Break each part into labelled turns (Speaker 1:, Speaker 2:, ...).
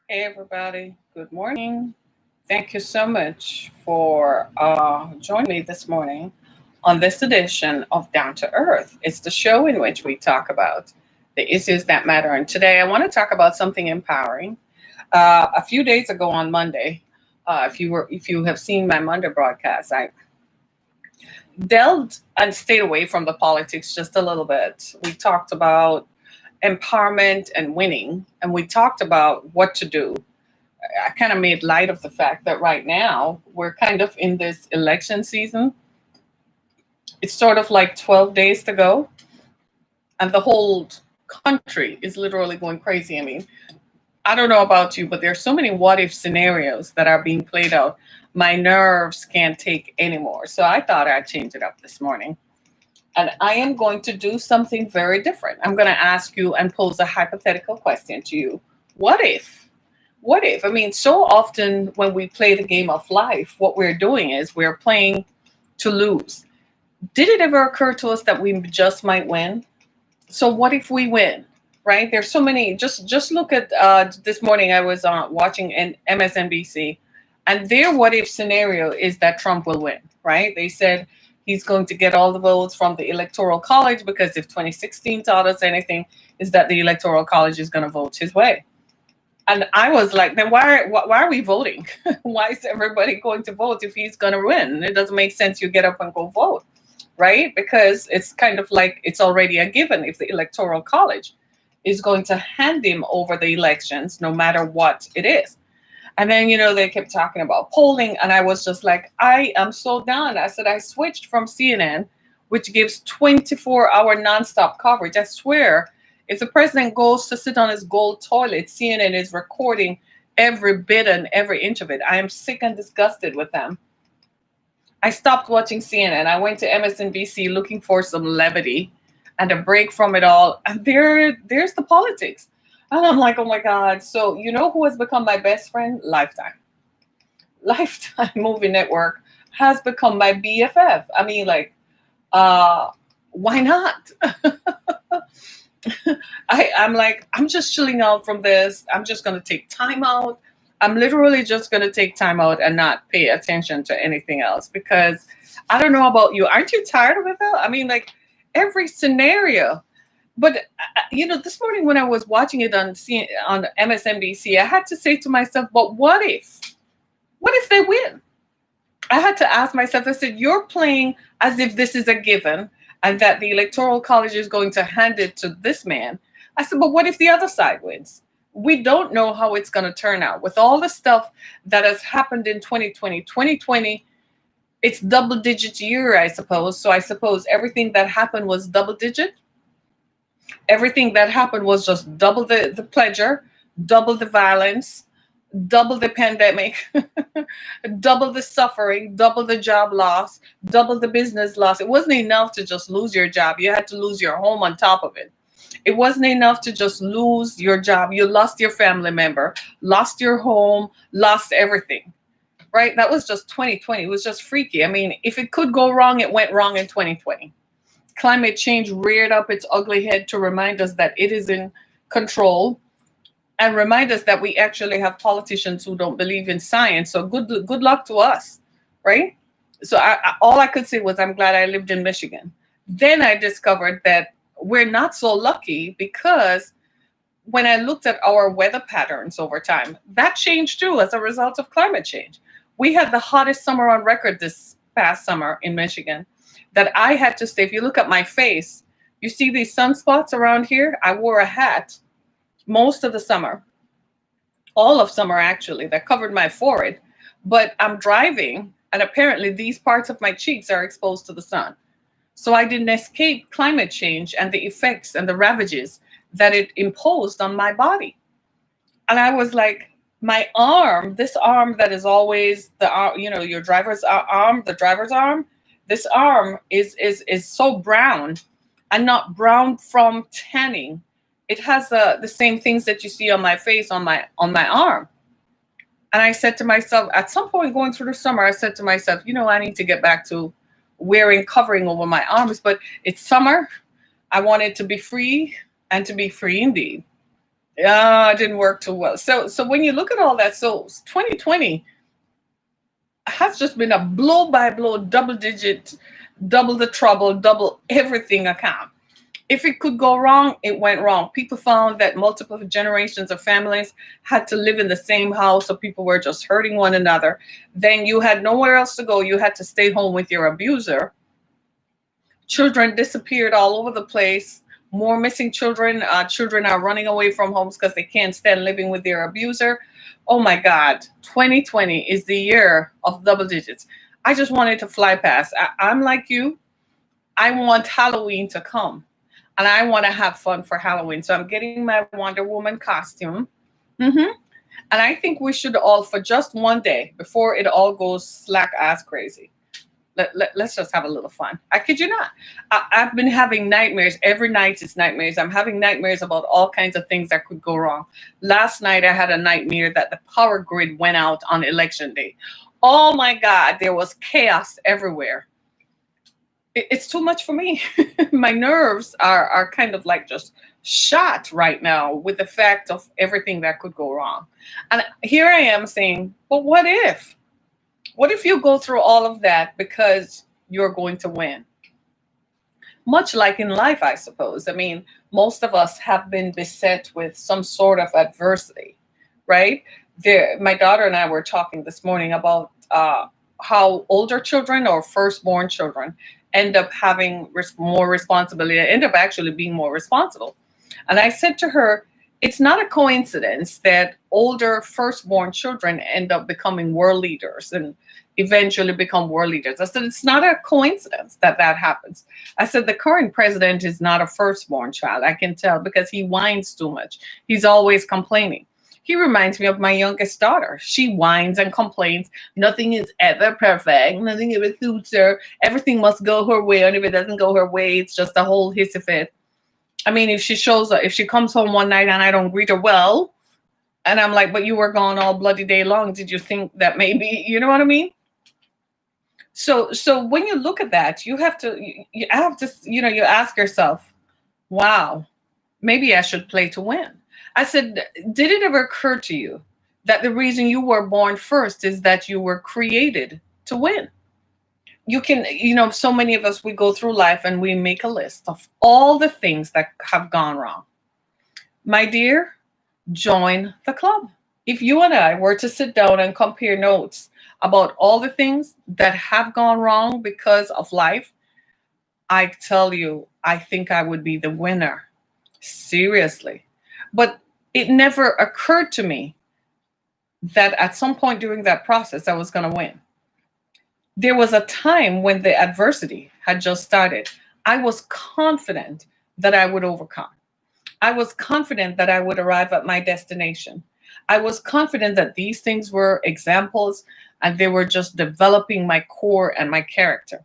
Speaker 1: Hey, everybody. Good morning. Thank you so much for joining me this morning on this edition of Down to Earth. It's the show in which we talk about the issues that matter. And today I want to talk about something empowering. A few days ago on Monday, if you have seen my Monday broadcast, I delved and stayed away from the politics just a little bit. We talked about empowerment and winning, and we talked about what to do. I kind of made light of the fact that right now we're kind of in this election season. It's sort of like 12 days to go, and the whole country is literally going crazy. I mean, I don't know about you, but there's so many what if scenarios that are being played out. My nerves can't take anymore. So I thought I'd change it up this morning. And I am going to do something very different. I'm going to ask you and pose a hypothetical question to you. What if? What if? I mean, so often when we play the game of life, what we're doing is we're playing to lose. Did it ever occur to us that we just might win? So what if we win? Right? There's so many. Just look at this morning. I was watching an MSNBC, and their what if scenario is that Trump will win. Right? They said he's going to get all the votes from the Electoral College because if 2016 taught us anything, is that the Electoral College is going to vote his way. And I was like, then why are we voting? Why is everybody going to vote if he's going to win? It doesn't make sense. You get up and go vote, right? Because it's kind of like it's already a given if the Electoral College is going to hand him over the elections, no matter what it is. And then, they kept talking about polling. And I was just like, I am so done. I said, I switched from CNN, which gives 24-hour nonstop coverage. I swear, if the president goes to sit on his gold toilet, CNN is recording every bit and every inch of it. I am sick and disgusted with them. I stopped watching CNN. I went to MSNBC looking for some levity and a break from it all. And there's the politics. And I'm like, oh my God. So, you know who has become my best friend? Lifetime. Lifetime Movie Network has become my BFF. I mean, like, uh, why not? I'm like, I'm just chilling out from this. I'm just going to take time out. I'm literally just going to take time out and not pay attention to anything else because I don't know about you. Aren't you tired of it though? I mean, like every scenario. But this morning when I was watching it on MSNBC, I had to say to myself, "But what if? What if they win?" I had to ask myself. I said, "You're playing as if this is a given, and that the Electoral College is going to hand it to this man." I said, "But what if the other side wins?" We don't know how it's going to turn out with all the stuff that has happened in 2020. 2020, it's double digit year, I suppose. So I suppose everything that happened was double digit. Everything that happened was just double the pleasure, double the violence, double the pandemic, double the suffering, double the job loss, double the business loss. It wasn't enough to just lose your job. You had to lose your home on top of it. It wasn't enough to just lose your job. You lost your family member, lost your home, lost everything. Right? That was just 2020. It was just freaky. I mean, if it could go wrong, it went wrong in 2020. Climate change reared up its ugly head to remind us that it is in control and remind us that we actually have politicians who don't believe in science. So good luck to us, right? So all I could say was I'm glad I lived in Michigan. Then I discovered that we're not so lucky because when I looked at our weather patterns over time, that changed too as a result of climate change. We had the hottest summer on record this past summer in Michigan that I had to stay. If you look at my face, you see these sunspots around here. I wore a hat most of the summer, all of summer actually, that covered my forehead. But I'm driving, and apparently these parts of my cheeks are exposed to the sun. So I didn't escape climate change and the effects and the ravages that it imposed on my body. And I was like, my arm, this arm that is always the arm, your driver's arm, the driver's arm, this arm is so brown and not brown from tanning. It has the same things that you see on my face on my arm. And I said to myself, at some point going through the summer, I said to myself, I need to get back to wearing covering over my arms. But it's summer. I wanted to be free and to be free indeed. Yeah, it didn't work too well. So when you look at all that, so 2020 has just been a blow by blow, double digit, double the trouble, double everything account. If it could go wrong, it went wrong. People found that multiple generations of families had to live in the same house, so people were just hurting one another. Then you had nowhere else to go. You had to stay home with your abuser. Children disappeared all over the place. More missing children. Children are running away from homes because they can't stand living with their abuser. Oh my God, 2020 is the year of double digits. I just wanted to fly past. I'm like you. I want Halloween to come and I want to have fun for Halloween. So I'm getting my Wonder Woman costume. hmm And I think we should all, for just one day before it all goes slack ass crazy, let's just have a little fun. I kid you not. I've been having nightmares. Every night it's nightmares. I'm having nightmares about all kinds of things that could go wrong. Last night I had a nightmare that the power grid went out on election day. Oh my God, there was chaos everywhere. It's too much for me. My nerves are kind of like just shot right now with the fact of everything that could go wrong. And here I am saying, but what if? What if you go through all of that because you're going to win? Much like in life, I suppose. I mean, most of us have been beset with some sort of adversity, right? There, my daughter and I were talking this morning about how older children or firstborn children end up having more responsibility, end up actually being more responsible. And I said to her, it's not a coincidence that older firstborn children end up becoming world leaders and eventually become world leaders. I said, it's not a coincidence that that happens. I said, the current president is not a firstborn child. I can tell because he whines too much. He's always complaining. He reminds me of my youngest daughter. She whines and complains. Nothing is ever perfect. Nothing ever suits her. Everything must go her way. And if it doesn't go her way, it's just a whole hissy fit. I mean, if she comes home one night and I don't greet her well, and I'm like, but you were gone all bloody day long. Did you think that maybe, you know what I mean? So when you look at that, you have to, you ask yourself, wow, maybe I should play to win. I said, did it ever occur to you that the reason you were born first is that you were created to win? You can, so many of us, we go through life and we make a list of all the things that have gone wrong. My dear, join the club. If you and I were to sit down and compare notes about all the things that have gone wrong because of life, I tell you, I think I would be the winner. Seriously. But it never occurred to me that at some point during that process, I was going to win. There was a time when the adversity had just started. I was confident that I would overcome. I was confident that I would arrive at my destination. I was confident that these things were examples and they were just developing my core and my character.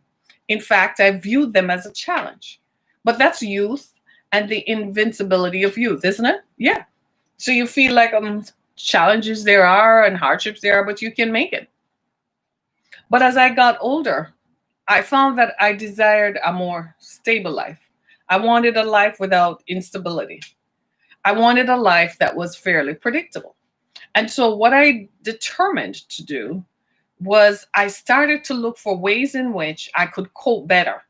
Speaker 1: In fact, I viewed them as a challenge. But that's youth and the invincibility of youth, isn't it? Yeah. So you feel like challenges there are and hardships there are, but you can make it. But as I got older, I found that I desired a more stable life. I wanted a life without instability. I wanted a life that was fairly predictable. And so, what I determined to do was I started to look for ways in which I could cope better.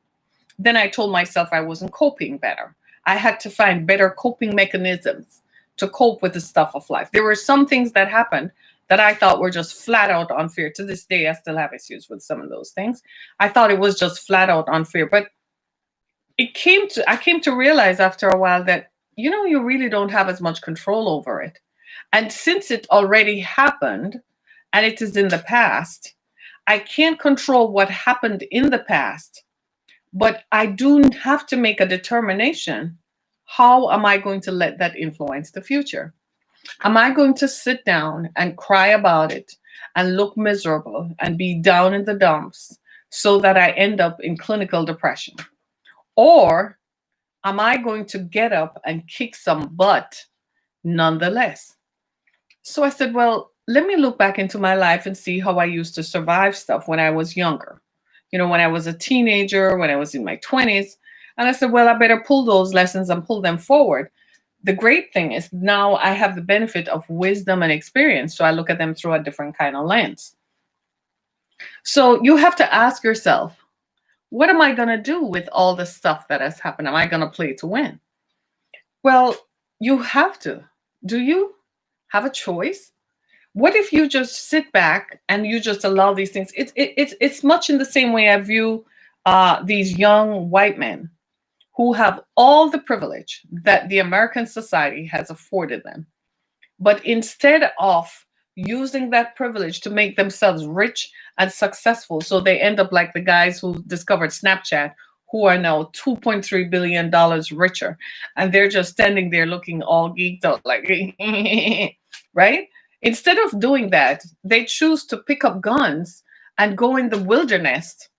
Speaker 1: Then I told myself I wasn't coping better. I had to find better coping mechanisms to cope with the stuff of life. There were some things that happened that I thought were just flat out unfair. To this day, I still have issues with some of those things. I thought it was just flat out unfair. But I came to realize after a while that you really don't have as much control over it. And since it already happened and it is in the past, I can't control what happened in the past, but I do have to make a determination. How am I going to let that influence the future? Am I going to sit down and cry about it and look miserable and be down in the dumps so that I end up in clinical depression? Or am I going to get up and kick some butt nonetheless? So I said, well, let me look back into my life and see how I used to survive stuff when I was younger. When I was a teenager, when I was in my 20s. And I said, well, I better pull those lessons and pull them forward The great thing is now I have the benefit of wisdom and experience. So I look at them through a different kind of lens. So you have to ask yourself, what am I going to do with all the stuff that has happened? Am I going to play to win? Well, you have to. Do you have a choice? What if you just sit back and you just allow these things? It's much in the same way I view these young white men who have all the privilege that the American society has afforded them. But instead of using that privilege to make themselves rich and successful, so they end up like the guys who discovered Snapchat, who are now $2.3 billion richer. And they're just standing there looking all geeked out, like, right? Instead of doing that, they choose to pick up guns and go in the wilderness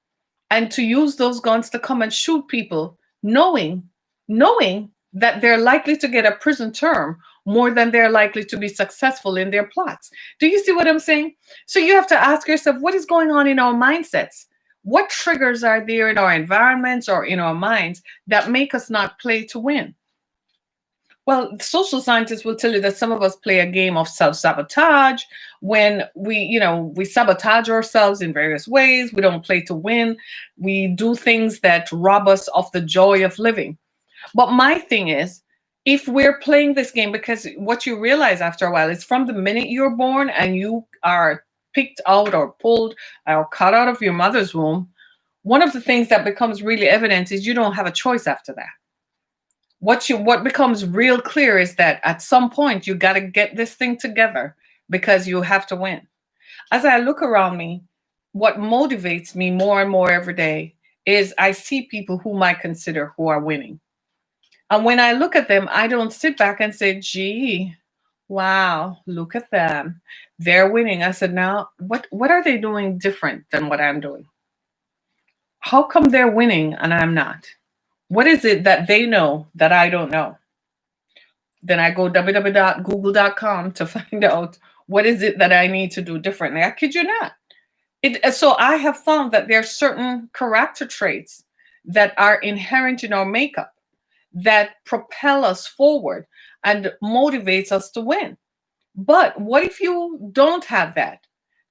Speaker 1: and to use those guns to come and shoot people, knowing knowing that they're likely to get a prison term more than they're likely to be successful in their plots. Do you see what I'm saying? So you have to ask yourself, what is going on in our mindsets? What triggers are there in our environments or in our minds that make us not play to win? Well, social scientists will tell you that some of us play a game of self-sabotage when we sabotage ourselves in various ways. We don't play to win. We do things that rob us of the joy of living. But my thing is, if we're playing this game, because what you realize after a while is from the minute you're born and you are picked out or pulled or cut out of your mother's womb, one of the things that becomes really evident is you don't have a choice after that. What becomes real clear is that at some point you got to get this thing together because you have to win. As I look around me, what motivates me more and more every day is I see people whom I consider who are winning. And when I look at them, I don't sit back and say, gee, wow, look at them. They're winning. I said, now, what are they doing different than what I'm doing? How come they're winning and I'm not? What is it that they know that I don't know? Then I go www.google.com to find out what is it that I need to do differently. I kid you not. So I have found that there are certain character traits that are inherent in our makeup that propel us forward and motivates us to win. But what if you don't have that?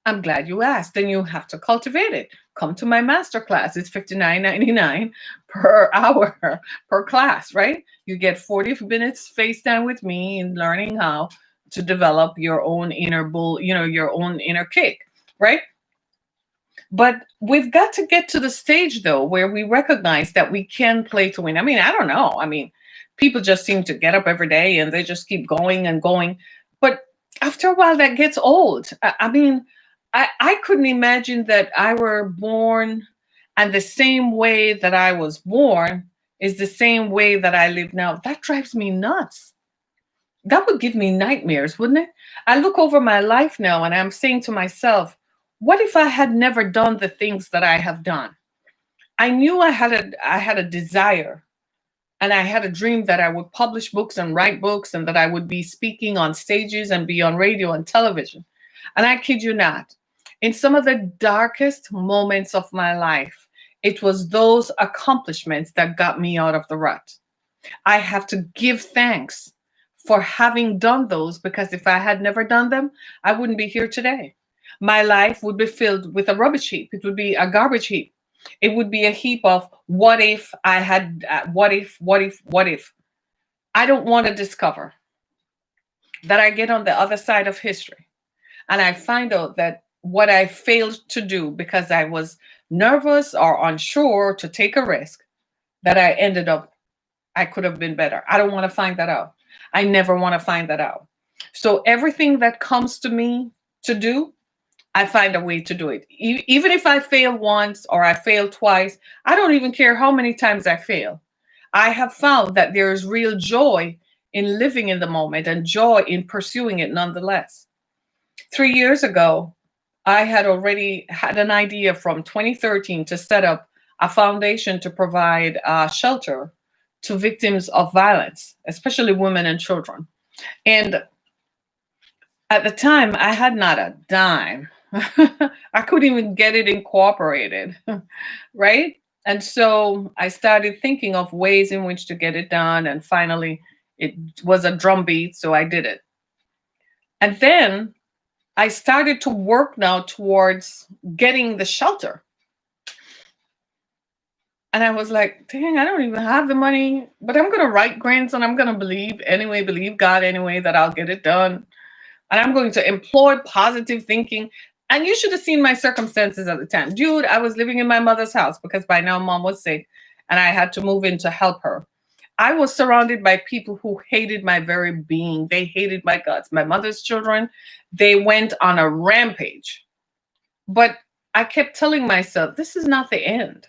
Speaker 1: I'm glad you asked. Then you have to cultivate it. Come to my masterclass. It's $59.99 per hour per class, right? You get 40 minutes FaceTime with me in learning how to develop your own inner bull, your own inner kick, right? But we've got to get to the stage though where we recognize that we can play to win. I mean, I don't know. I mean, people just seem to get up every day and they just keep going and going. But after a while, that gets old. I mean, I couldn't imagine that I were born and the same way that I was born is the same way that I live now. That drives me nuts. That would give me nightmares, wouldn't it? I look over my life now and I'm saying to myself, what if I had never done the things that I have done? I knew I had a desire and I had a dream that I would publish books and write books and that I would be speaking on stages and be on radio and television. And I kid you not, in some of the darkest moments of my life, it was those accomplishments that got me out of the rut. I have to give thanks for having done those because if I had never done them, I wouldn't be here today. My life would be filled with a rubbish heap. It would be a garbage heap. It would be a heap of what if I had, what if. I don't want to discover that I get on the other side of history and I find out that what I failed to do because I was nervous or unsure to take a risk, that I ended up, I could have been better. I don't want to find that out. I never want to find that out. So everything that comes to me to do, I find a way to do it. Even if I fail once or I fail twice, I don't even care how many times I fail. I have found that there is real joy in living in the moment and joy in pursuing it nonetheless. 3 years ago, I had already had an idea from 2013 to set up a foundation to provide shelter to victims of violence, especially women and children. And at the time, I had not a dime. I couldn't even get it incorporated, right? And so I started thinking of ways in which to get it done. And finally, It was a drum beat, so I did it. And then I started to work now towards getting the shelter. And I was like, dang, I don't even have the money, but I'm going to write grants and I'm going to believe anyway, believe God anyway that I'll get it done. And I'm going to employ positive thinking. And you should have seen my circumstances at the time. Dude, I was living in my mother's house because by now mom was sick and I had to move in to help her. I was surrounded by people who hated my very being. They hated my guts. My mother's children, they went on a rampage. But I kept telling myself, this is not the end.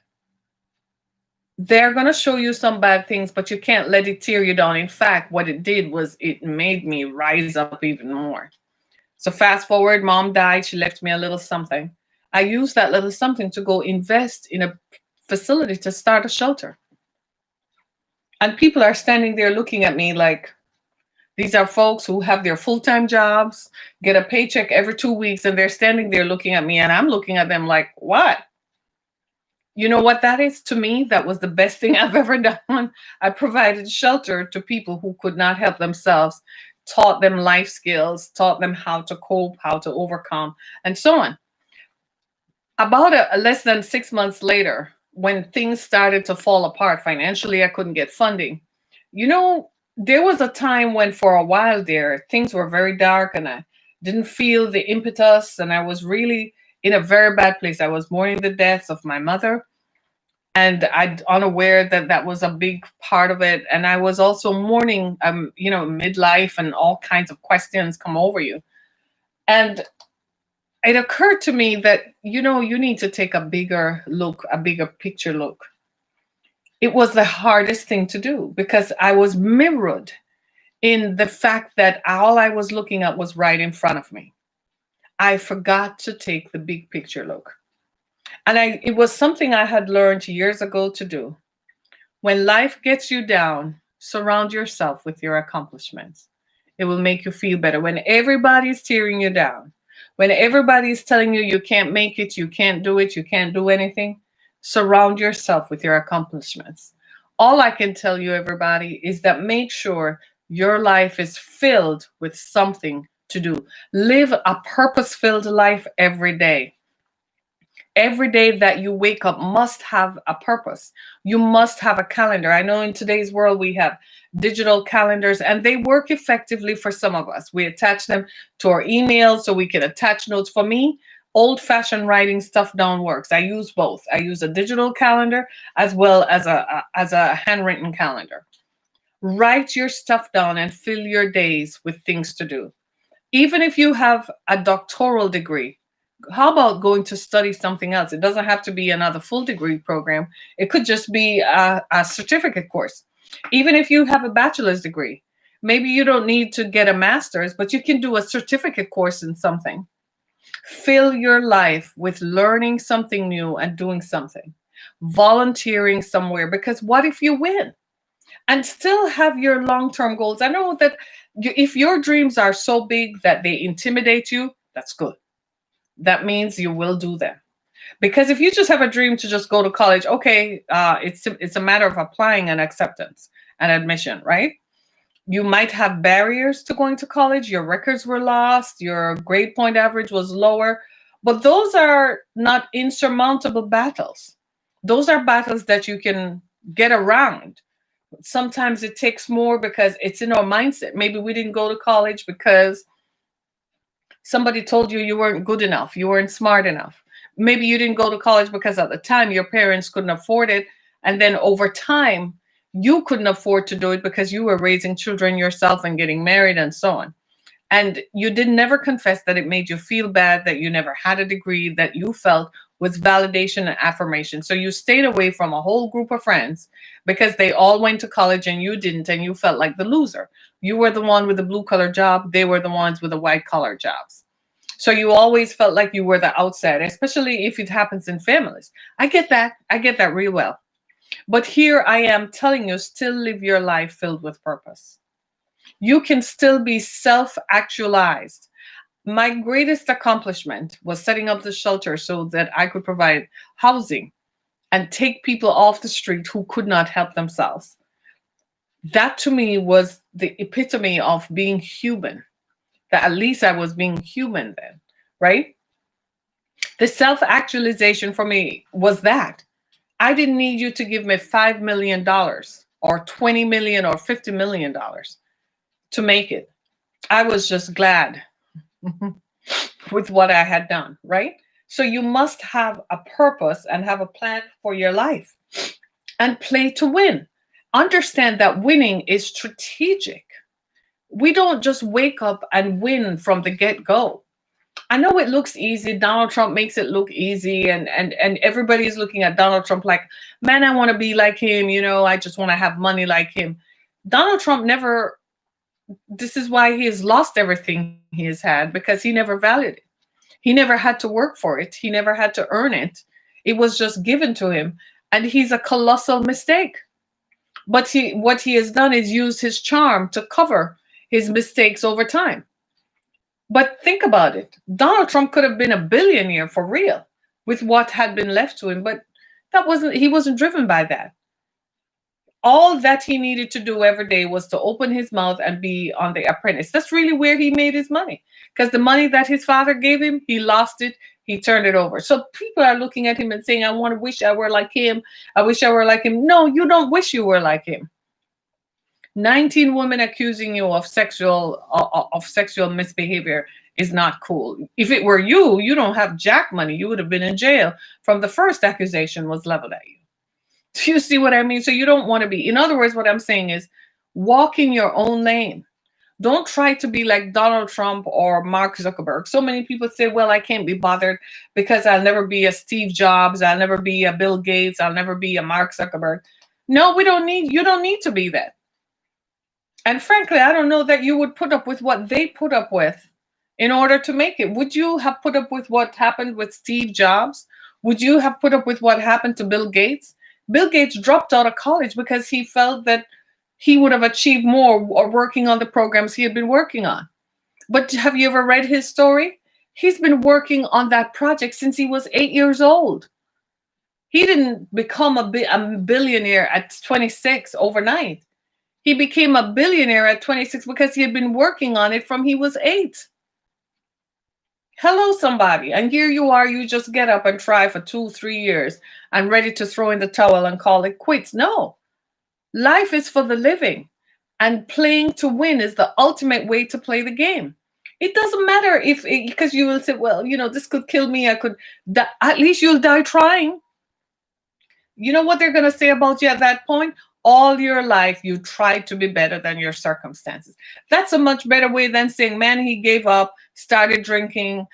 Speaker 1: They're going to show you some bad things, but you can't let it tear you down. In fact, what it did was it made me rise up even more. So fast forward, mom died. She left me a little something. I used that little something to go invest in a facility to start a shelter. And people are standing there looking at me like, these are folks who have their full-time jobs, get a paycheck every 2 weeks, and they're standing there looking at me, and I'm looking at them like, what? You know what that is to me? That was the best thing I've ever done. I provided shelter to people who could not help themselves, taught them life skills, taught them how to cope, how to overcome, and so on. About less than 6 months later, when things started to fall apart financially, I couldn't get funding. You know, there was a time when for a while there, things were very dark and I didn't feel the impetus and I was really in a very bad place. I was mourning the death of my mother and I unaware that that was a big part of it. And I was also mourning, midlife and all kinds of questions come over you. And it occurred to me that, you need to take a bigger look, a bigger picture look. It was the hardest thing to do because I was mirrored in the fact that all I was looking at was right in front of me. I forgot to take the big picture look. And it was something I had learned years ago to do. When life gets you down, surround yourself with your accomplishments. It will make you feel better. When everybody's tearing you down, when everybody's telling you you can't make it, you can't do it, you can't do anything, surround yourself with your accomplishments. All I can tell you, everybody, is that make sure your life is filled with something to do. Live a purpose filled life every day. Every day that you wake up must have a purpose. You must have a calendar. I know in today's world we have digital calendars and they work effectively for some of us. We attach them to our emails so we can attach notes. For me, old-fashioned writing stuff down works. I use both. I use a digital calendar as well as a handwritten calendar. Write your stuff down and fill your days with things to do. Even if you have a doctoral degree, how about going to study something else? It doesn't have to be another full degree program. It could just be a certificate course. Even if you have a bachelor's degree, maybe you don't need to get a master's, but you can do a certificate course in something. Fill your life with learning something new and doing something, volunteering somewhere, because what if you win? And still have your long-term goals. I know that if your dreams are so big that they intimidate you, that's good. That means you will do them. Because if you just have a dream to just go to college, okay, it's a matter of applying and acceptance and admission, right? You might have barriers to going to college. Your records were lost. Your grade point average was lower. But those are not insurmountable battles. Those are battles that you can get around. Sometimes it takes more because it's in our mindset. Maybe we didn't go to college because somebody told you you weren't good enough, you weren't smart enough. Maybe you didn't go to college because at the time your parents couldn't afford it. And then over time, you couldn't afford to do it because you were raising children yourself and getting married and so on. And you didn't never confess that it made you feel bad, that you never had a degree, that you felt was validation and affirmation. So you stayed away from a whole group of friends because they all went to college and you didn't, and you felt like the loser. You were the one with the blue collar job. They were the ones with the white collar jobs. So you always felt like you were the outsider, especially if it happens in families. I get that. I get that real well. But here I am telling you, still live your life filled with purpose. You can still be self-actualized. My greatest accomplishment was setting up the shelter so that I could provide housing and take people off the street who could not help themselves. That to me was the epitome of being human. That at least I was being human then, right? The self actualization for me was that I didn't need you to give me $5 million or 20 million or $50 million to make it. I was just glad with what I had done, right? So you must have a purpose and have a plan for your life and play to win. Understand that winning is strategic. We don't just wake up and win from the get go. I know it looks easy. Donald Trump makes it look easy, and everybody's looking at Donald Trump like, man, I want to be like him. I just want to have money like him. Donald Trump never. This is why he has lost everything he has had, because he never valued it. He never had to work for it. He never had to earn it. It was just given to him, and he's a colossal mistake. But what he has done is use his charm to cover his mistakes over time. But think about it. Donald Trump could have been a billionaire for real with what had been left to him, but he wasn't driven by that. All that he needed to do every day was to open his mouth and be on The Apprentice. That's really where he made his money. Because the money that his father gave him, he lost it, he turned it over. So people are looking at him and saying, I want to wish I were like him. I wish I were like him. No, you don't wish you were like him. 19 women accusing you of sexual misbehavior is not cool. If it were you, you don't have jack money. You would have been in jail from the first accusation was leveled at you. Do you see what I mean? So you don't want to be. In other words, what I'm saying is walk in your own lane. Don't try to be like Donald Trump or Mark Zuckerberg. So many people say, well, I can't be bothered because I'll never be a Steve Jobs. I'll never be a Bill Gates. I'll never be a Mark Zuckerberg. No, you don't need to be that. And frankly, I don't know that you would put up with what they put up with in order to make it. Would you have put up with what happened with Steve Jobs? Would you have put up with what happened to Bill Gates? Bill Gates dropped out of college because he felt that he would have achieved more working on the programs he had been working on. But have you ever read his story? He's been working on that project since he was 8 years old. He didn't become a billionaire at 26 overnight. He became a billionaire at 26 because he had been working on it from he was 8. Hello, somebody. And here you are, you just get up and try for 2-3 years and ready to throw in the towel and call it quits. No, life is for the living, and playing to win is the ultimate way to play the game. It doesn't matter because you will say, well, this could kill me. I could die. At least you'll die trying. You know what they're going to say about you at that point? All your life, you tried to be better than your circumstances. That's a much better way than saying, man, he gave up, started drinking,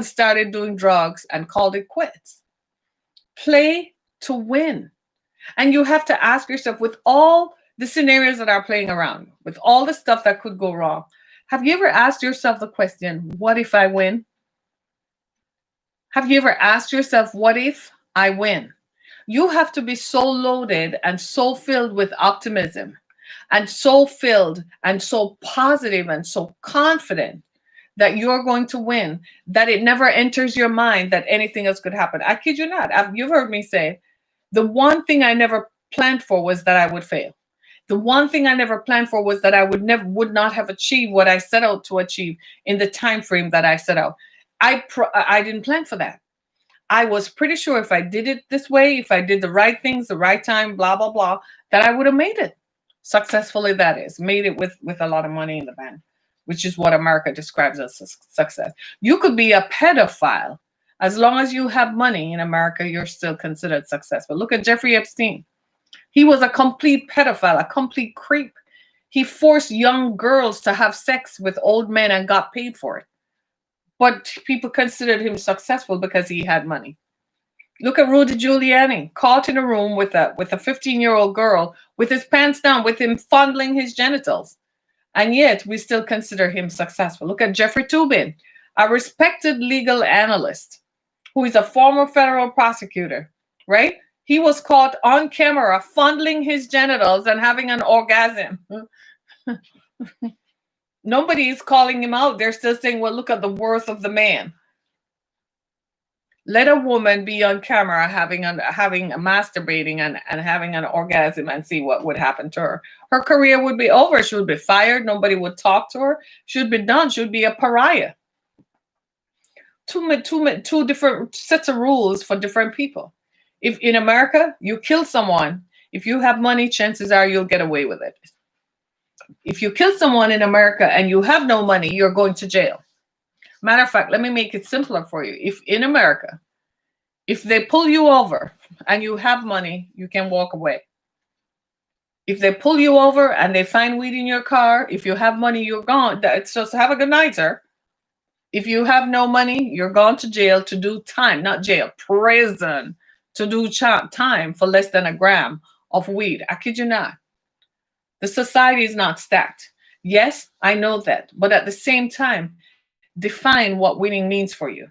Speaker 1: started doing drugs, and called it quits. Play to win. And you have to ask yourself, with all the scenarios that are playing around, with all the stuff that could go wrong, have you ever asked yourself the question, what if I win? Have you ever asked yourself, what if I win? You have to be so loaded and so filled with optimism and so filled and so positive and so confident that you're going to win that it never enters your mind that anything else could happen. I kid you not. You've heard me say, the one thing I never planned for was that I would fail. The one thing I never planned for was that I would not have achieved what I set out to achieve in the time frame that I set out. I didn't plan for that. I was pretty sure if I did it this way, if I did the right things, the right time, blah, blah, blah, that I would have made it successfully. That is, made it with a lot of money in the bank, which is what America describes as success. You could be a pedophile. As long as you have money in America, you're still considered successful. Look at Jeffrey Epstein. He was a complete pedophile, a complete creep. He forced young girls to have sex with old men and got paid for it. But people considered him successful because he had money. Look at Rudy Giuliani, caught in a room with a 15-year-old girl with his pants down, with him fondling his genitals. And yet we still consider him successful. Look at Jeffrey Toobin, a respected legal analyst who is a former federal prosecutor, right? He was caught on camera fondling his genitals and having an orgasm. Nobody is calling him out. They're still saying, well, look at the worth of the man. Let a woman be on camera having a masturbating and having an orgasm and see what would happen to her. Her career would be over. She would be fired. Nobody would talk to her. She would be done. She would be a pariah. Two different sets of rules for different people. If in America you kill someone, if you have money, chances are you'll get away with it. If you kill someone in America and you have no money, you're going to jail. Matter of fact, let me make it simpler for you. If in America, if they pull you over and you have money, you can walk away. If they pull you over and they find weed in your car, if you have money, you're gone. It's just have a good night, sir. If you have no money, you're gone to jail to do time, not jail, prison, to do time for less than a gram of weed. I kid you not. The society is not stacked. Yes, I know that. But at the same time, define what winning means for you.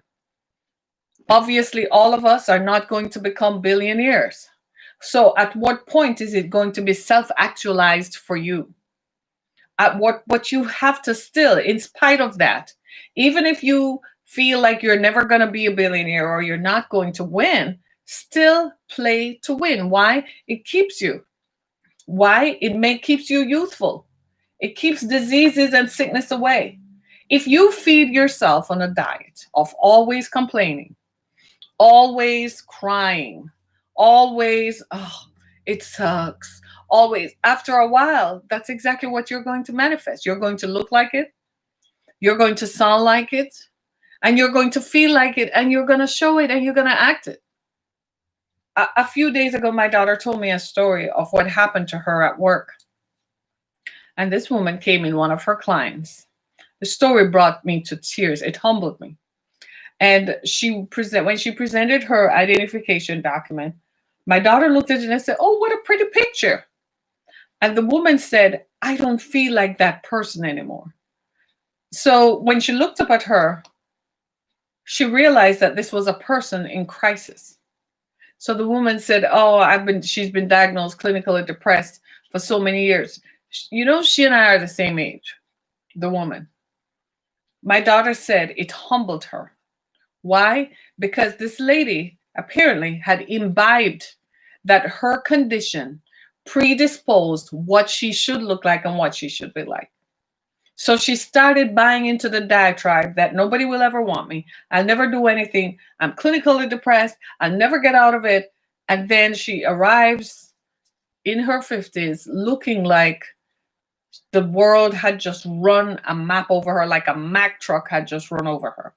Speaker 1: Obviously, all of us are not going to become billionaires. So, at what point is it going to be self actualized for you? At what you have to still, in spite of that, even if you feel like you're never going to be a billionaire or you're not going to win, still play to win. Why? It keeps you. Why? Keeps you youthful. It keeps diseases and sickness away. If you feed yourself on a diet of always complaining, always crying, always, oh, it sucks, always, after a while, that's exactly what you're going to manifest. You're going to look like it, you're going to sound like it, and you're going to feel like it, and you're going to show it, and you're going to act it. A few days ago, my daughter told me a story of what happened to her at work. And this woman came in, one of her clients. The story brought me to tears. It humbled me. And when she presented her identification document, my daughter looked at it and said, "Oh, what a pretty picture." And the woman said, "I don't feel like that person anymore." So when she looked up at her, she realized that this was a person in crisis. So the woman said, "Oh, she's been diagnosed clinically depressed for so many years." You know, she and I are the same age, the woman. My daughter said it humbled her. Why? Because this lady apparently had imbibed that her condition predisposed what she should look like and what she should be like. So she started buying into the diatribe that nobody will ever want me. I'll never do anything. I'm clinically depressed. I'll never get out of it. And then she arrives in her 50s looking like the world had just run a map over her, like a Mack truck had just run over her.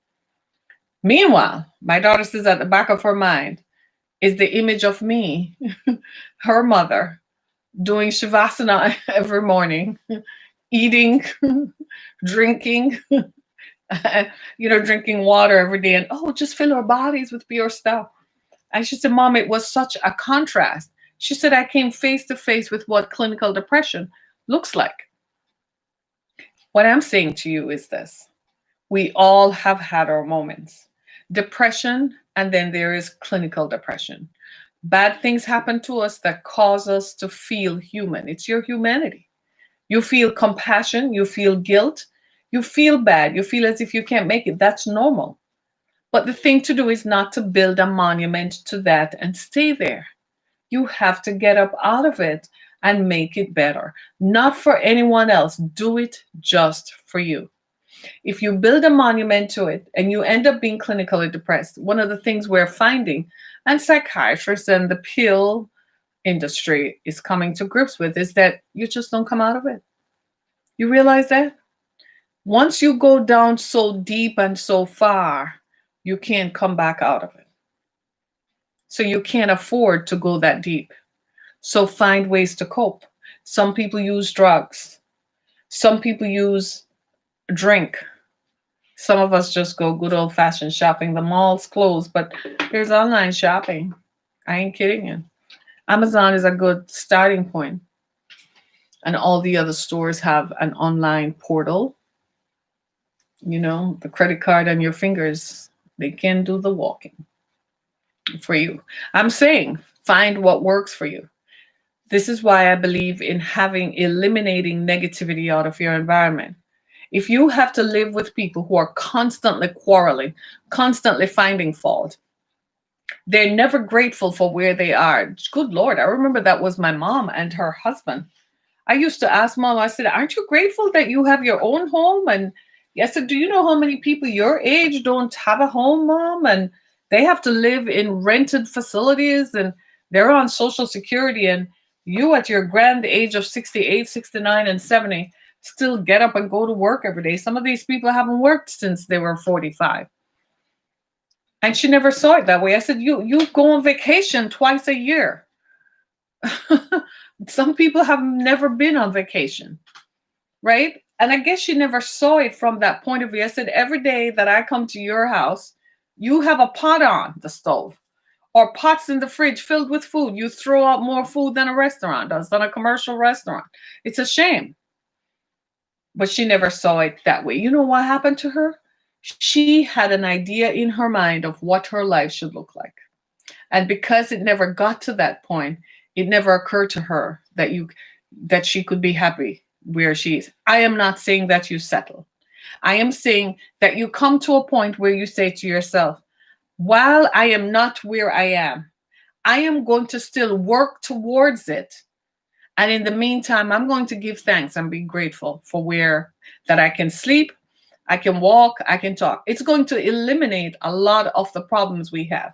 Speaker 1: Meanwhile, my daughter says at the back of her mind is the image of me, her mother, doing Shavasana every morning, eating, drinking, drinking water every day, and just fill our bodies with pure stuff. And she said, "Mom, it was such a contrast." She said, "I came face to face with what clinical depression looks like." What I'm saying to you is this. We all have had our moments. Depression, and then there is clinical depression. Bad things happen to us that cause us to feel human. It's your humanity. You feel compassion, you feel guilt, you feel bad, you feel as if you can't make it. That's normal. But the thing to do is not to build a monument to that and stay there. You have to get up out of it and make it better. Not for anyone else. Do it just for you. If you build a monument to it and you end up being clinically depressed, one of the things we're finding, and psychiatrists and the pill industry is coming to grips with, is that you just don't come out of it. You realize that? Once you go down so deep and so far, you can't come back out of it. So you can't afford to go that deep. So find ways to cope. Some people use drugs. Some people use drink. Some of us just go good old fashioned shopping. The mall's closed, but there's online shopping. I ain't kidding you. Amazon is a good starting point. And all the other stores have an online portal. The credit card on your fingers, they can do the walking for you. I'm saying find what works for you. This is why I believe in eliminating negativity out of your environment. If you have to live with people who are constantly quarreling, constantly finding fault, They're never grateful for where they are. Good Lord. I remember that was my mom and her husband. I used to ask mom, I said, aren't you grateful that you have your own home? And I said, do you know how many people your age don't have a home, mom? And they have to live in rented facilities and they're on Social Security. And you, at your grand age of 68, 69, and 70, still get up and go to work every day. Some of these people haven't worked since they were 45. And she never saw it that way. I said, you go on vacation twice a year. Some people have never been on vacation, right? And I guess she never saw it from that point of view. I said, every day that I come to your house, you have a pot on the stove or pots in the fridge filled with food. You throw out more food than a restaurant does, than a commercial restaurant. It's a shame. But she never saw it that way. You know what happened to her? She had an idea in her mind of what her life should look like. And because it never got to that point, it never occurred to her that she could be happy where she is. I am not saying that you settle. I am saying that you come to a point where you say to yourself, while I am not where I am going to still work towards it. And in the meantime, I'm going to give thanks and be grateful for where that I can sleep, I can walk, I can talk. It's going to eliminate a lot of the problems we have.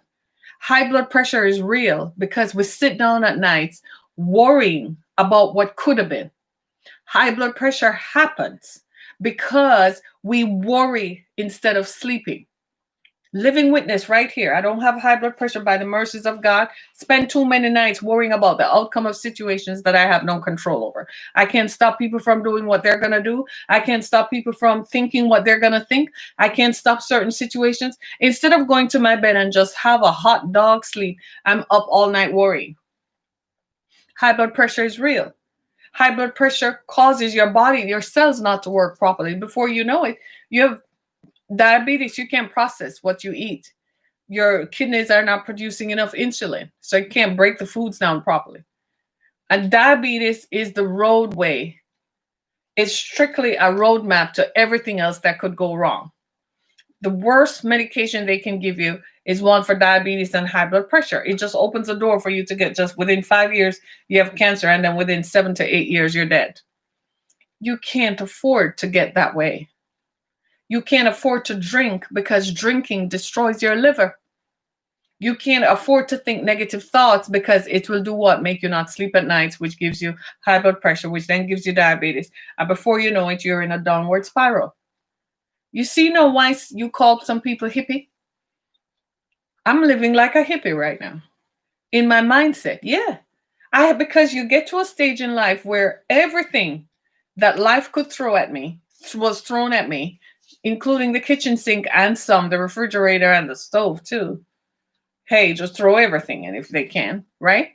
Speaker 1: High blood pressure is real because we sit down at nights worrying about what could have been. High blood pressure happens because we worry instead of sleeping. Living witness right here. I don't have high blood pressure by the mercies of God. Spend too many nights worrying about the outcome of situations that I have no control over. I can't stop people from doing what they're going to do. I can't stop people from thinking what they're going to think. I can't stop certain situations. Instead of going to my bed and just have a hot dog sleep, I'm up all night worrying. High blood pressure is real. High blood pressure causes your body, your cells not to work properly. Before you know it, you have diabetes. You can't process what you eat. Your kidneys are not producing enough insulin, so you can't break the foods down properly. And diabetes is the roadway. It's strictly a roadmap to everything else that could go wrong. The worst medication they can give you is one for diabetes and high blood pressure. It just opens the door for you to get, just within 5 years, you have cancer, and then within 7 to 8 years, you're dead. You can't afford to get that way. You can't afford to drink because drinking destroys your liver. You can't afford to think negative thoughts because it will do what? Make you not sleep at nights, which gives you high blood pressure, which then gives you diabetes. And before you know it, you're in a downward spiral. You see now why you call some people hippie? I'm living like a hippie right now in my mindset. Yeah. Because you get to a stage in life where everything that life could throw at me was thrown at me, including the kitchen sink and the refrigerator and the stove too. Hey, just throw everything in if they can, right?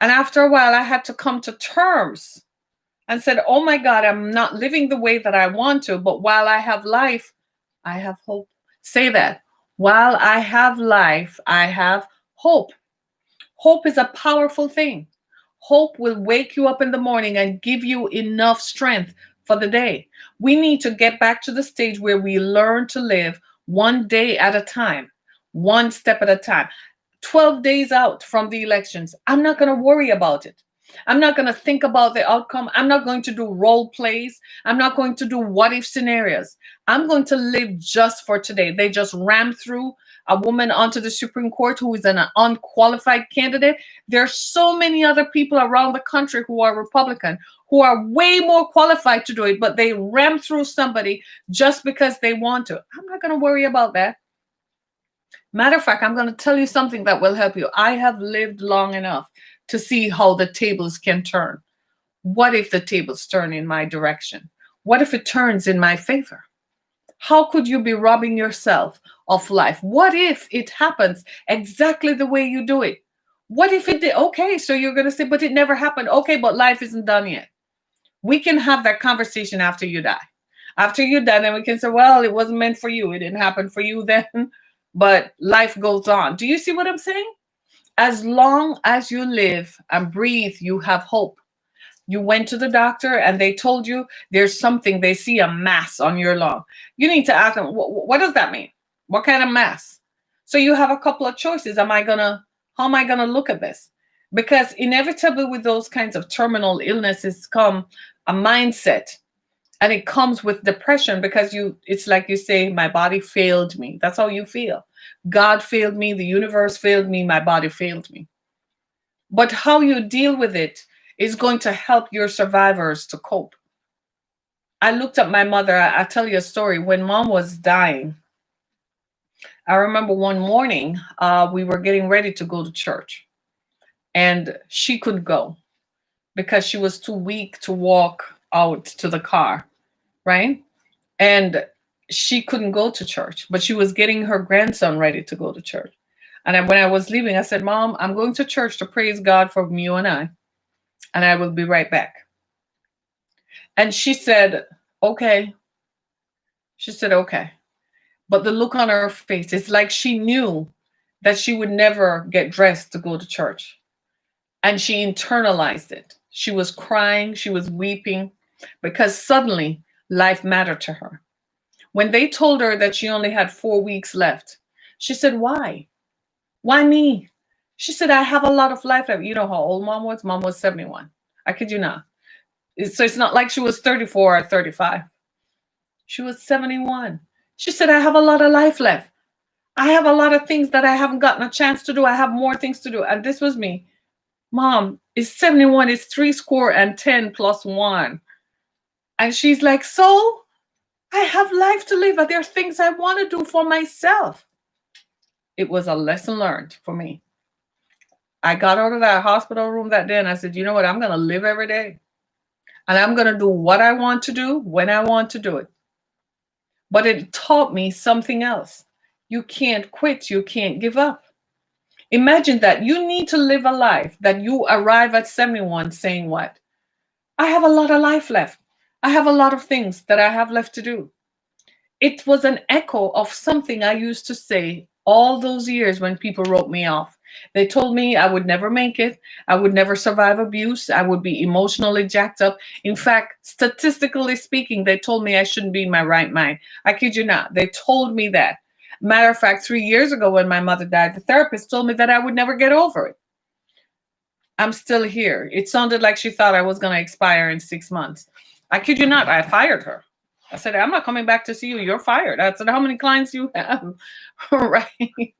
Speaker 1: And after a while, I had to come to terms and said, oh my God, I'm not living the way that I want to, but while I have life, I have hope. Say that. While I have life, I have hope. Hope is a powerful thing. Hope will wake you up in the morning and give you enough strength for the day. We need to get back to the stage where we learn to live one day at a time, one step at a time. 12 days out from the elections, I'm not going to worry about it. I'm not going to think about the outcome. I'm not going to do role plays. I'm not going to do what if scenarios. I'm going to live just for today. They just rammed through a woman onto the Supreme Court who is an unqualified candidate. There's so many other people around the country who are Republican who are way more qualified to do it, but they ram through somebody just because they want to. I'm not going to worry about that. Matter of fact, I'm going to tell you something that will help you. I have lived long enough to see how the tables can turn. What if the tables turn in my direction? What if it turns in my favor? How could you be robbing yourself of life? What if it happens exactly the way you do it? What if it did? Okay, so you're going to say, but it never happened. Okay, but life isn't done yet. We can have that conversation after you die. After you're done, then we can say, well, it wasn't meant for you. It didn't happen for you then, but life goes on. Do you see what I'm saying? As long as you live and breathe, you have hope. You went to the doctor and they told you there's something, they see a mass on your lung. You need to ask them, what does that mean? What kind of mass? So you have a couple of choices. How am I gonna look at this? Because inevitably with those kinds of terminal illnesses come a mindset, and it comes with depression, because it's like you say, my body failed me. That's how you feel. God failed me, the universe failed me, my body failed me. But how you deal with it is going to help your survivors to cope. I looked at my mother. I tell you a story. When mom was dying, I remember one morning, we were getting ready to go to church, and she couldn't go because she was too weak to walk out to the car, right? And she couldn't go to church, but she was getting her grandson ready to go to church. And when I was leaving, I said, Mom, I'm going to church to praise God for you and I will be right back. And she said, okay. She said, okay. But the look on her face, it's like she knew that she would never get dressed to go to church. And she internalized it. She was crying, she was weeping, because suddenly life mattered to her. When they told her that she only had 4 weeks left, she said, why? Why me? She said, I have a lot of life left. You know how old mom was? Mom was 71. I kid you not. So it's not like she was 34 or 35. She was 71. She said, I have a lot of life left. I have a lot of things that I haven't gotten a chance to do. I have more things to do. And this was me. Mom, it's 71. It's 70 plus one. And she's like, so I have life to live. There are things I want to do for myself. It was a lesson learned for me. I got out of that hospital room that day and I said, you know what? I'm going to live every day. And I'm going to do what I want to do when I want to do it. But it taught me something else. You can't quit. You can't give up. Imagine that you need to live a life that you arrive at 71 saying what? I have a lot of life left. I have a lot of things that I have left to do. It was an echo of something I used to say all those years when people wrote me off. They told me I would never make it. I would never survive abuse. I would be emotionally jacked up. In fact, statistically speaking, they told me I shouldn't be in my right mind. I kid you not. They told me that. Matter of fact, 3 years ago when my mother died, the therapist told me that I would never get over it. I'm still here. It sounded like she thought I was going to expire in 6 months. I kid you not. I fired her. I said, I'm not coming back to see you. You're fired. I said, how many clients you have? Right.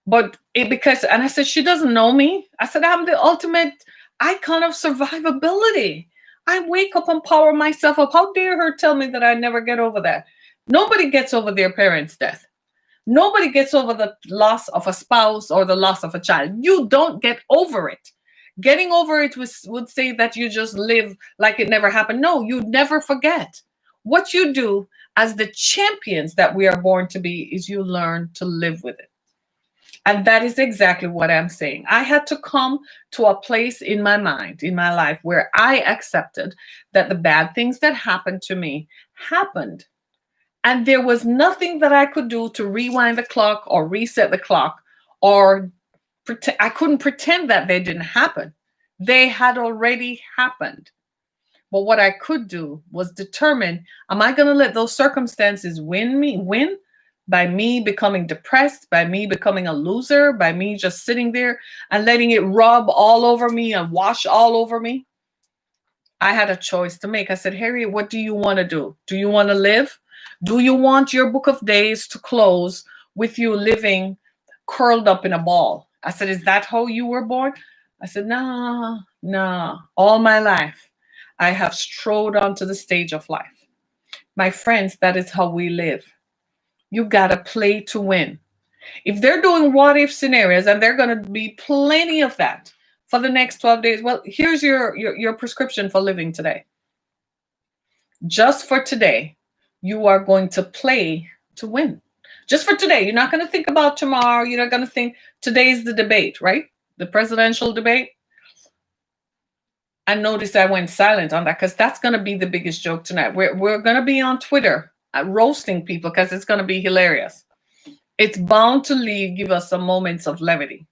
Speaker 1: But and I said, she doesn't know me. I said, I'm the ultimate icon of survivability. I wake up and power myself up. How dare her tell me that I never get over that? Nobody gets over their parents' death. Nobody gets over the loss of a spouse or the loss of a child. You don't get over it. Getting over it would say that you just live like it never happened. No, you never forget. What you do as the champions that we are born to be is you learn to live with it. And that is exactly what I'm saying. I had to come to a place in my mind, in my life, where I accepted that the bad things that happened to me happened. And there was nothing that I could do to rewind the clock or reset the clock, or I couldn't pretend that they didn't happen. They had already happened. But what I could do was determine, am I going to let those circumstances win by me becoming depressed, by me becoming a loser, by me just sitting there and letting it rub all over me and wash all over me? I had a choice to make. I said, Harriet, what do you want to do? Do you want to live? Do you want your book of days to close with you living curled up in a ball? I said, is that how you were born? I said, no, no. All my life, I have strode onto the stage of life. My friends, that is how we live. You got to play to win. If they're doing what if scenarios, and they're going to be plenty of that for the next 12 days, well, here's your prescription for living today. Just for today, you are going to play to win. Just for today. You're not going to think about tomorrow. You're not going to think today's the debate, right? The presidential debate. And notice I went silent on that because that's going to be the biggest joke tonight. We're going to be on Twitter roasting people because it's going to be hilarious. It's bound to give us some moments of levity.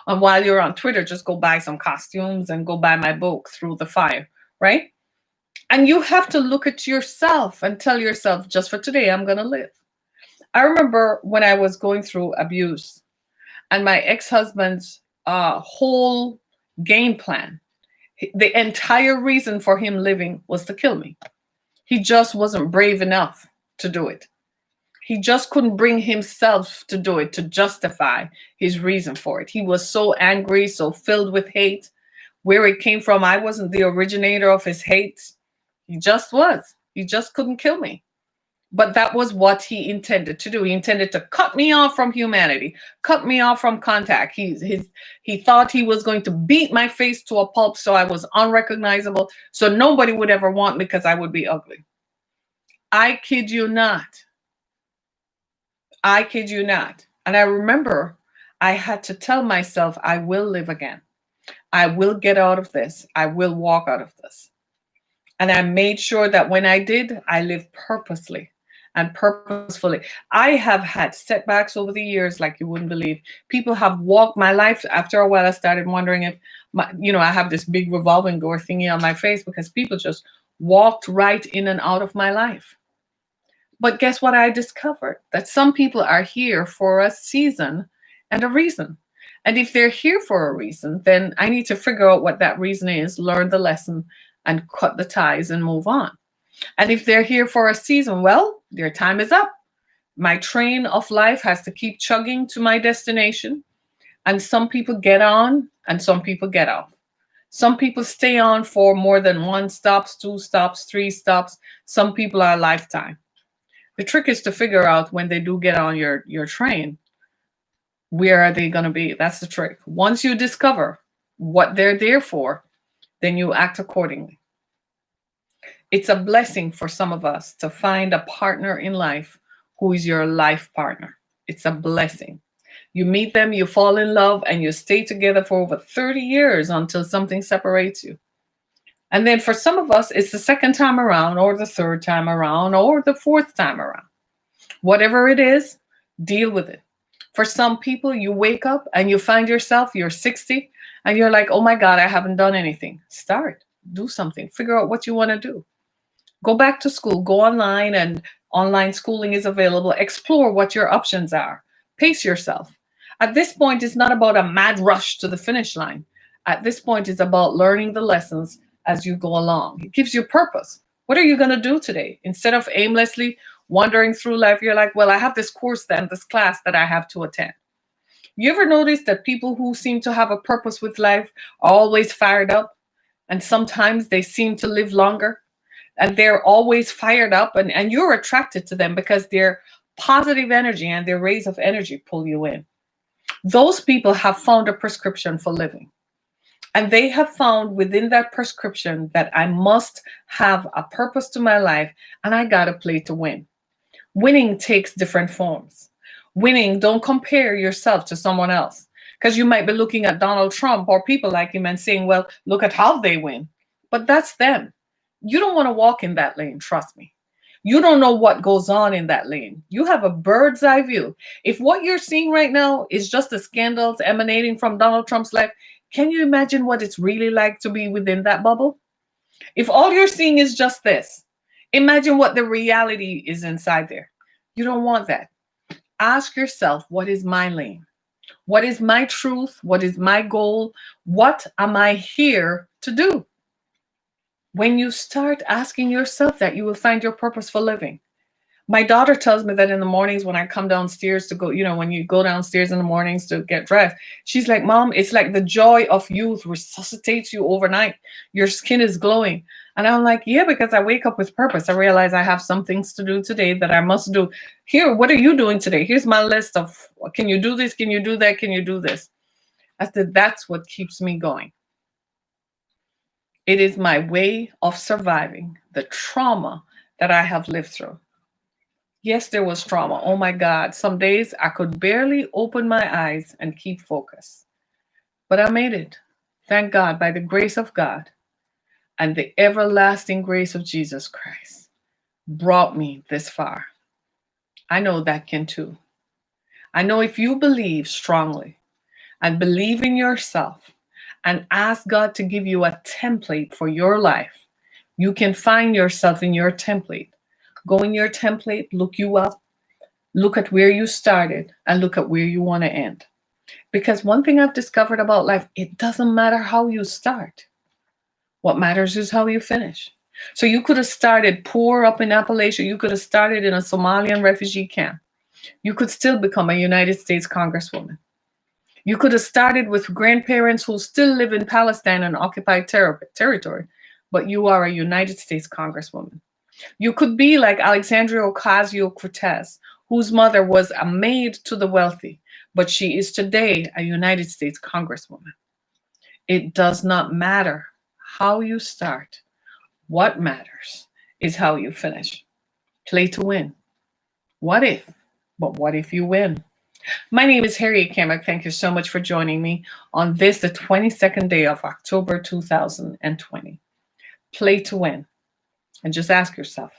Speaker 1: And while you're on Twitter, just go buy some costumes and go buy my book, Through the Fire, right? And you have to look at yourself and tell yourself, just for today, I'm going to live. I remember when I was going through abuse, and my ex-husband's whole game plan, the entire reason for him living was to kill me. He just wasn't brave enough to do it. He just couldn't bring himself to do it, to justify his reason for it. He was so angry, so filled with hate. Where it came from, I wasn't the originator of his hate. He just was. He just couldn't kill me. But that was what he intended to do. He intended to cut me off from humanity, cut me off from contact. He thought he was going to beat my face to a pulp so I was unrecognizable, so nobody would ever want me because I would be ugly. I kid you not. I kid you not. And I remember I had to tell myself, I will live again. I will get out of this. I will walk out of this. And I made sure that when I did, I lived purposely and purposefully. I have had setbacks over the years like you wouldn't believe. People have walked my life. After a while, I started wondering if, I have this big revolving door thingy on my face because people just walked right in and out of my life. But guess what I discovered? That some people are here for a season and a reason. And if they're here for a reason, then I need to figure out what that reason is, learn the lesson, and cut the ties and move on. And if they're here for a season, well, their time is up. My train of life has to keep chugging to my destination. And some people get on and some people get off. Some people stay on for more than one stops, two stops, three stops. Some people are a lifetime. The trick is to figure out when they do get on your train, where are they going to be? That's the trick. Once you discover what they're there for, then you act accordingly. It's a blessing for some of us to find a partner in life who is your life partner. It's a blessing. You meet them, you fall in love, and you stay together for over 30 years until something separates you. And then for some of us, it's the second time around, or the third time around, or the fourth time around. Whatever it is, deal with it. For some people, you wake up and you find yourself, you're 60, and you're like, oh my God, I haven't done anything. Start, do something, figure out what you want to do. Go back to school, go online, and online schooling is available. Explore what your options are. Pace yourself. At this point, it's not about a mad rush to the finish line. At this point, it's about learning the lessons as you go along. It gives you purpose. What are you going to do today? Instead of aimlessly wandering through life, you're like, well, I have this course and this class that I have to attend. You ever notice that people who seem to have a purpose with life are always fired up? And sometimes they seem to live longer? And they're always fired up, and you're attracted to them because their positive energy and their rays of energy pull you in. Those people have found a prescription for living. And they have found within that prescription that I must have a purpose to my life and I got to play to win. Winning takes different forms. Winning, don't compare yourself to someone else because you might be looking at Donald Trump or people like him and saying, well, look at how they win. But that's them. You don't want to walk in that lane, trust me. You don't know what goes on in that lane. You have a bird's eye view. If what you're seeing right now is just the scandals emanating from Donald Trump's life, can you imagine what it's really like to be within that bubble? If all you're seeing is just this, imagine what the reality is inside there. You don't want that. Ask yourself, what is my lane? What is my truth? What is my goal? What am I here to do? When you start asking yourself that, you will find your purpose for living. My daughter tells me that in the mornings when I come downstairs to go, when you go downstairs in the mornings to get dressed, she's like, Mom, it's like the joy of youth resuscitates you overnight. Your skin is glowing. And I'm like, yeah, because I wake up with purpose. I realize I have some things to do today that I must do. Here, what are you doing today? Here's my list of, can you do this? Can you do that? Can you do this? I said, that's what keeps me going. It is my way of surviving the trauma that I have lived through. Yes, there was trauma. Oh my God. Some days I could barely open my eyes and keep focus. But I made it. Thank God, by the grace of God and the everlasting grace of Jesus Christ brought me this far. I know that can too. I know if you believe strongly and believe in yourself and ask God to give you a template for your life, you can find yourself in your template. Go in your template, look you up, Look at where you started and look at where you want to end. Because one thing I've discovered about life, it doesn't matter how you start. What matters is how you finish. So you could have started poor up in Appalachia. You could have started in a Somalian refugee camp. You could still become a United States Congresswoman. You could have started with grandparents who still live in Palestine and occupied territory, but you are a United States Congresswoman. You could be like Alexandria Ocasio Cortez, whose mother was a maid to the wealthy, but she is today a United States Congresswoman. It does not matter how you start. What matters is how you finish. Play to win. What if? But what if you win? My name is Harriet Kamek. Thank you so much for joining me on this, the 22nd day of October 2020. Play to win. And just ask yourself,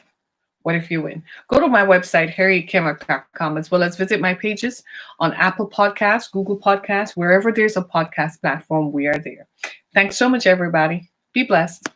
Speaker 1: what if you win? Go to my website, harrietkimmick.com, as well as visit my pages on Apple Podcasts, Google Podcasts, wherever there's a podcast platform, we are there. Thanks so much, everybody. Be blessed.